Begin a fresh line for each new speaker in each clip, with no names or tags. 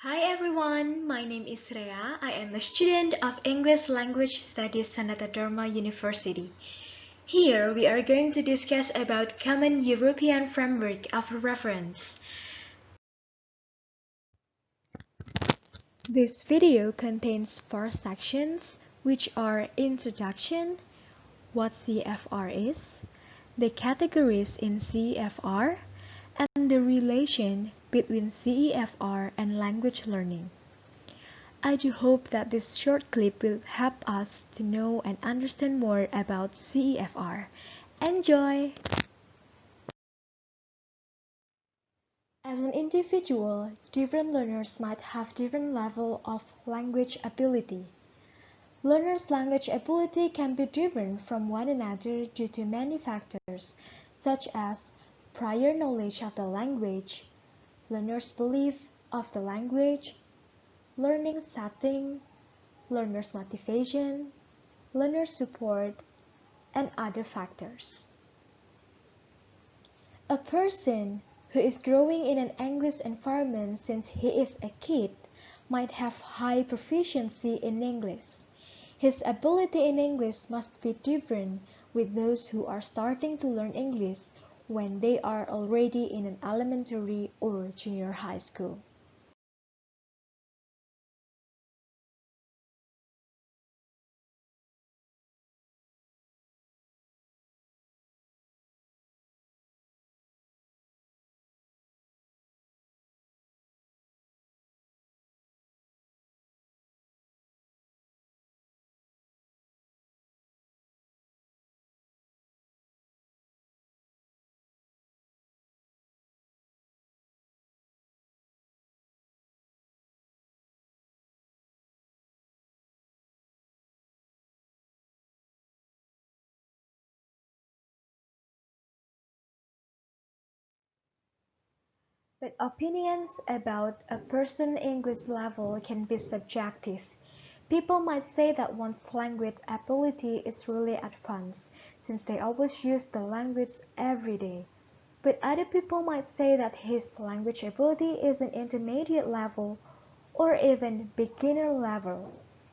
Hi everyone, my name is Rhea. I am a student of English Language Studies Sanata Dharma University. Here we are going to discuss about common European framework of reference. This video contains 4 sections, which are Introduction, what CEFR is, the categories in CEFR, and the relation between CEFR and language learning. I do hope that this short clip will help us to know and understand more about CEFR. Enjoy! As an individual, different learners might have different level of language ability. Learners' language ability can be different from one another due to many factors, such as prior knowledge of the language, learners' belief of the language, learning setting, learners' motivation, learner support, and other factors. A person who is growing in an English environment since he is a kid might have high proficiency in English. His ability in English must be different with those who are starting to learn English when they are already in an elementary or junior high school. But opinions about a person's English level can be subjective. People might say that one's language ability is really advanced, since they always use the language every day. But other people might say that his language ability is an intermediate level or even beginner level,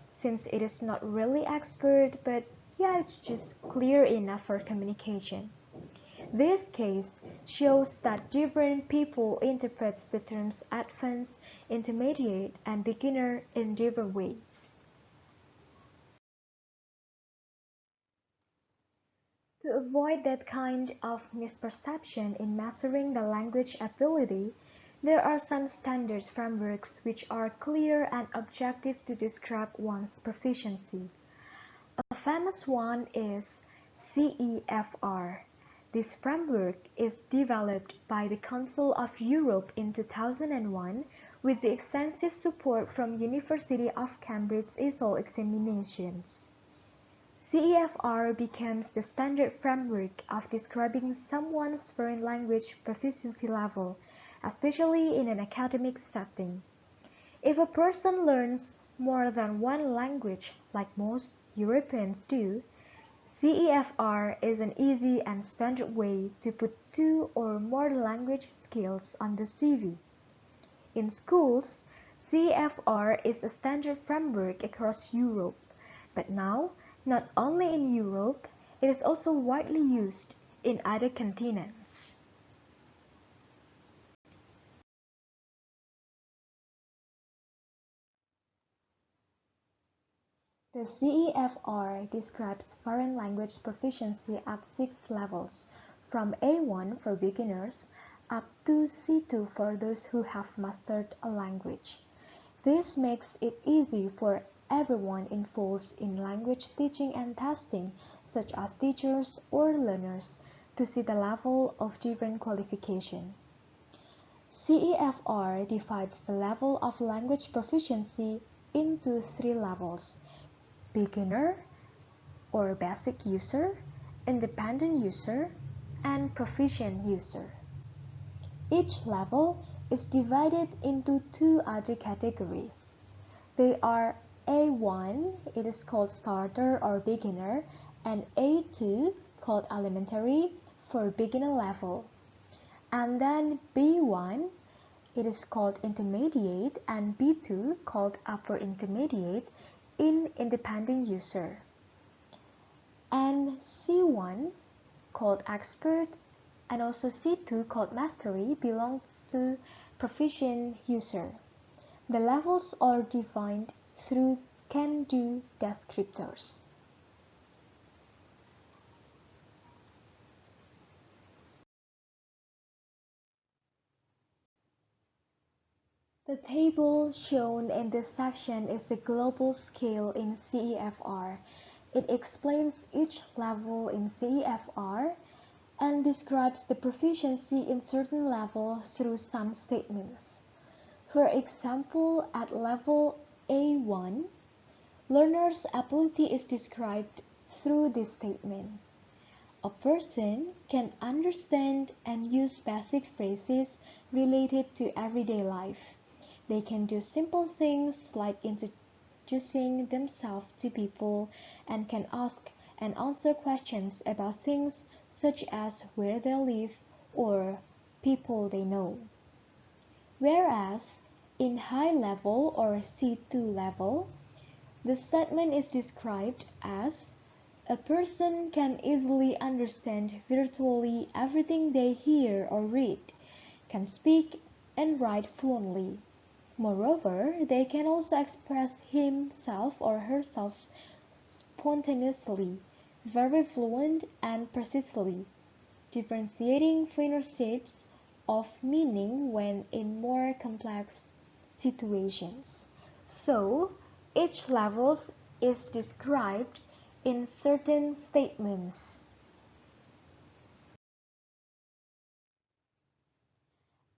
since it is not really expert, but yeah, it's just clear enough for communication. This case shows that different people interpret the terms advanced, intermediate, and beginner in different ways. To avoid that kind of misperception in measuring the language ability, there are some standard frameworks which are clear and objective to describe one's proficiency. A famous one is CEFR. This framework is developed by the Council of Europe in 2001 with the extensive support from University of Cambridge ESOL examinations. CEFR becomes the standard framework of describing someone's foreign language proficiency level, especially in an academic setting. If a person learns more than one language, like most Europeans do, CEFR is an easy and standard way to put 2 or more language skills on the CV. In schools, CEFR is a standard framework across Europe, but now, not only in Europe, it is also widely used in other continents. The CEFR describes foreign language proficiency at 6 levels, from A1 for beginners up to C2 for those who have mastered a language. This makes it easy for everyone involved in language teaching and testing, such as teachers or learners, to see the level of different qualification. CEFR divides the level of language proficiency into 3 levels: beginner or basic user, independent user, and proficient user. Each level is divided into 2 other categories. They are A1, it is called starter or beginner, and A2, called elementary, for beginner level. And then B1, It is called intermediate and B2 called upper intermediate in independent user. And C1 called expert and also C2 called mastery belongs to proficient user. The levels are defined through can-do descriptors. The table shown in this section is the global scale in CEFR. It explains each level in CEFR and describes the proficiency in certain level through some statements. For example, at level A1, learner's ability is described through this statement. A person can understand and use basic phrases related to everyday life. They can do simple things like introducing themselves to people and can ask and answer questions about things such as where they live or people they know. Whereas in high level or C2 level, the statement is described as a person can easily understand virtually everything they hear or read, can speak and write fluently. Moreover, they can also express himself or herself spontaneously, very fluent and precisely, differentiating finer shades of meaning when in more complex situations. So, each level is described in certain statements.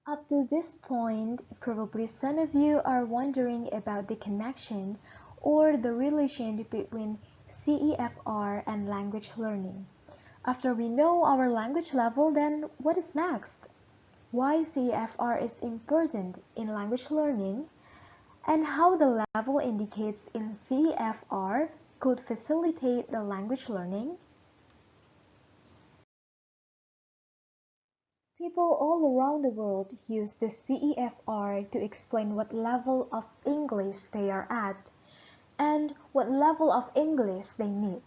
Up to this point, probably some of you are wondering about the connection or the relation between CEFR and language learning. After we know our language level, then what is next? Why CEFR is important in language learning, and how the level indicates in CEFR could facilitate the language learning? People all around the world use the CEFR to explain what level of English they are at and what level of English they need.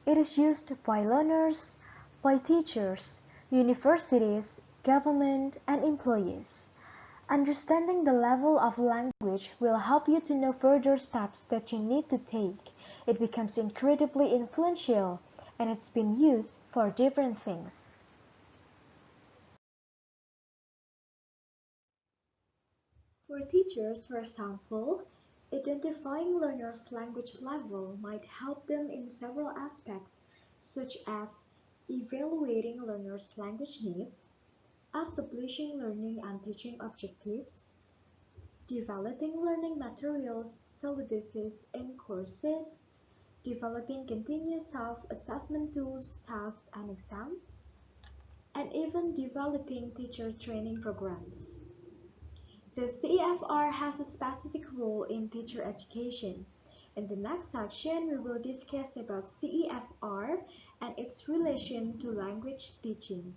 It is used by learners, by teachers, universities, government, and employees. Understanding the level of language will help you to know further steps that you need to take. It becomes incredibly influential, and it's been used for different things. For teachers, for example, identifying learners' language level might help them in several aspects, such as evaluating learners' language needs, establishing learning and teaching objectives, developing learning materials, syllabuses, and courses, developing continuous self-assessment tools, tests, and exams, and even developing teacher training programs. The CEFR has a specific role in teacher education. In the next section, we will discuss about CEFR and its relation to language teaching.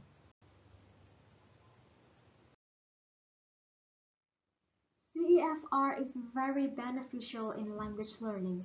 CEFR is very beneficial in language learning.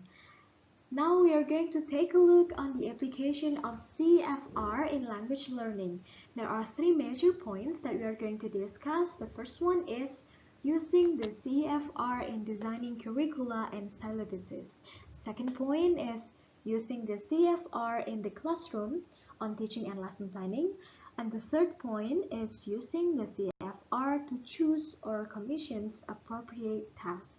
Now we are going to take a look on the application of CEFR in language learning. There are three major points that we are going to discuss. The first one is using the CEFR in designing curricula and syllabuses. Second point is using the CEFR in the classroom on teaching and lesson planning. And the third point is using the CEFR to choose or commission appropriate tasks.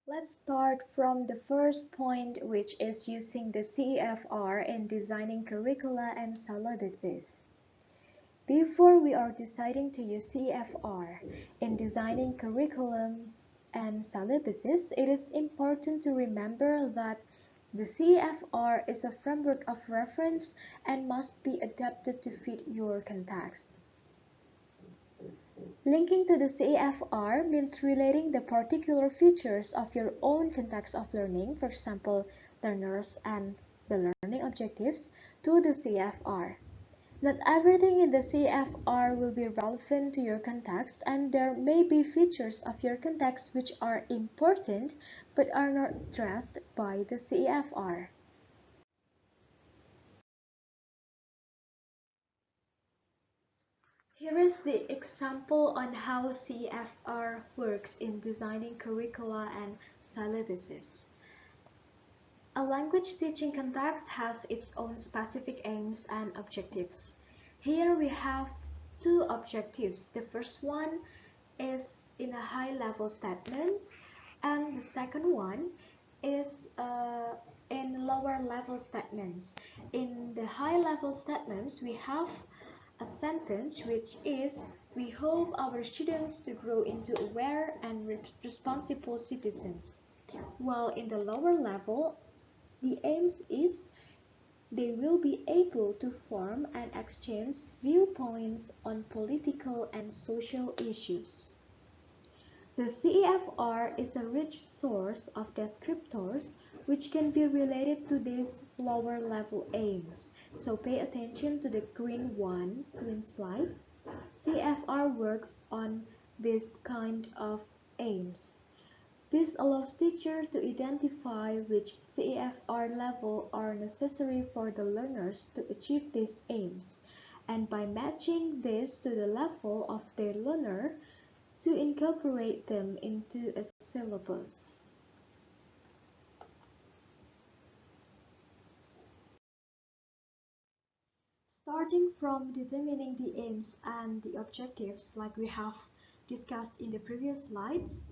Let's start from the first point, which is using the CEFR in designing curricula and syllabuses. Before we are deciding to use CEFR in designing curriculum and syllabuses, it is important to remember that the CEFR is a framework of reference and must be adapted to fit your context. Linking to the CEFR means relating the particular features of your own context of learning, for example, learners and the learning objectives, to the CEFR. Not everything in the CFR will be relevant to your context, and there may be features of your context which are important but are not addressed by the CEFR. Here is the example on how CEFR works in designing curricula and syllabuses. A language teaching context has its own specific aims and objectives. Here we have two objectives. The first one is in a high-level statements, and the second one is in lower-level statements. In the high-level statements, we have a sentence which is, "We hope our students to grow into aware and responsible citizens." While in the lower level, the aims is they will be able to form and exchange viewpoints on political and social issues. The CEFR is a rich source of descriptors which can be related to these lower level aims. So pay attention to the green slide. CEFR works on this kind of aims. This allows teachers to identify which CEFR level are necessary for the learners to achieve these aims, and by matching this to the level of their learner, to incorporate them into a syllabus. Starting from determining the aims and the objectives like we have discussed in the previous slides,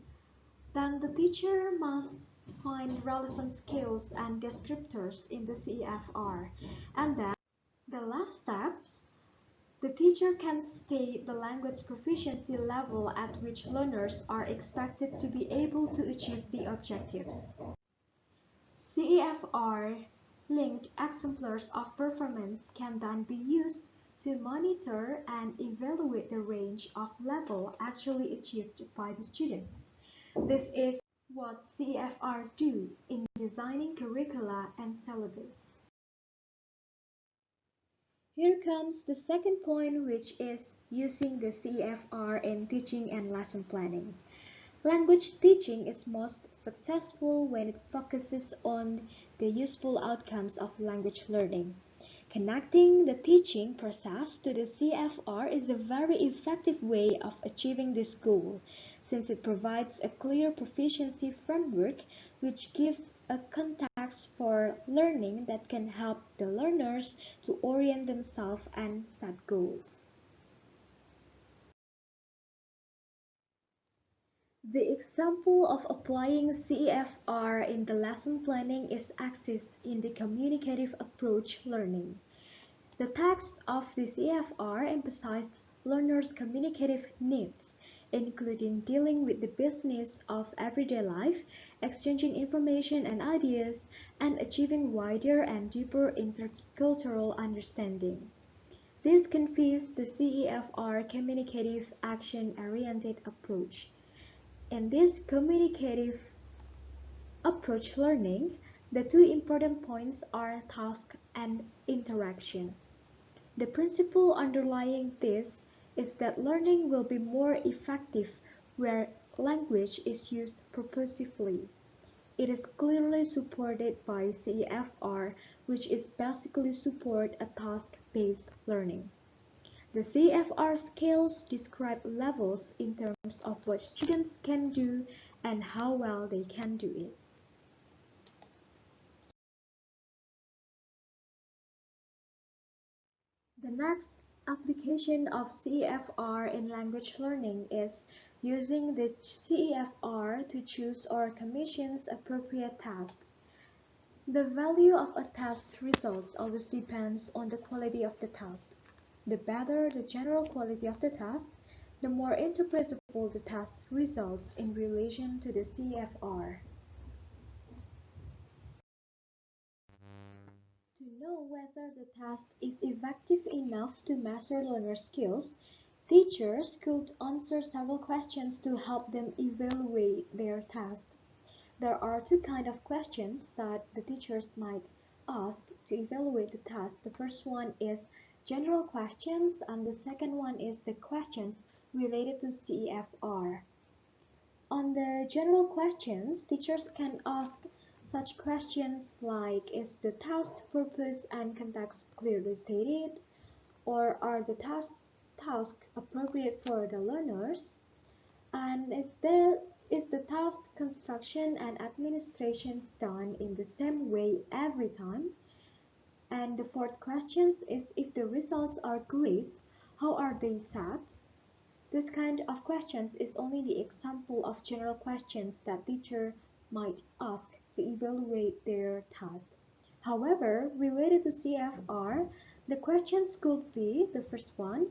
then the teacher must find relevant skills and descriptors in the CEFR. And then, the last steps, the teacher can state the language proficiency level at which learners are expected to be able to achieve the objectives. CEFR linked exemplars of performance can then be used to monitor and evaluate the range of level actually achieved by the students. This is what CEFR do in designing curricula and syllabus. Here comes the second point, which is using the CEFR in teaching and lesson planning. Language teaching is most successful when it focuses on the useful outcomes of language learning. Connecting the teaching process to the CFR is a very effective way of achieving this goal, since it provides a clear proficiency framework which gives a context for learning that can help the learners to orient themselves and set goals. The example of applying CEFR in the lesson planning is exists in the communicative approach learning. The text of the CEFR emphasized learners' communicative needs, including dealing with the business of everyday life, exchanging information and ideas, and achieving wider and deeper intercultural understanding. This conveys the CEFR communicative action-oriented approach. In this communicative approach learning, the two important points are task and interaction. The principle underlying this is that learning will be more effective where language is used purposefully. It is clearly supported by CEFR, which is basically support a task-based learning. The CFR scales describe levels in terms of what students can do and how well they can do it. The next application of CEFR in language learning is using the CEFR to choose or commission appropriate tasks. The value of a test results always depends on the quality of the task. The better the general quality of the task, the more interpretable the task results in relation to the CFR. To know whether the task is effective enough to measure learner skills, teachers could answer several questions to help them evaluate their task. There are two kinds of questions that the teachers might ask to evaluate the task. The first one is general questions, and the second one is the questions related to CEFR. On the general questions, teachers can ask such questions like, is the task purpose and context clearly stated? Or are the tasks appropriate for the learners? And is the task construction and administration done in the same way every time? And the fourth question is, if the results are grades, how are they set? This kind of questions is only the example of general questions that teacher might ask to evaluate their task. However, related to CFR, the questions could be the first one: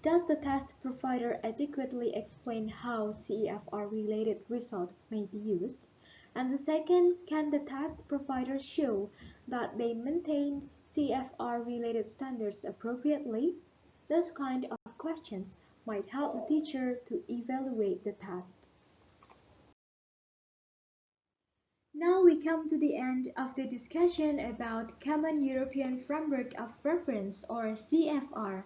does the test provider adequately explain how CEFR-related results may be used? And the second, can the test provider show that they maintain CEFR-related standards appropriately? This kind of questions might help the teacher to evaluate the test. Now we come to the end of the discussion about Common European Framework of Reference, or CFR.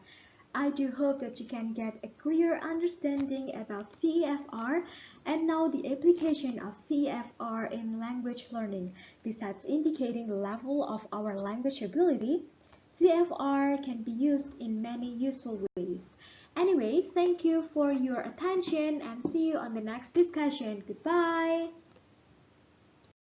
I do hope that you can get a clear understanding about CEFR and know the application of CEFR in language learning. Besides indicating the level of our language ability, CFR can be used in many useful ways. Anyway, thank you for your attention and see you on the next discussion. Goodbye!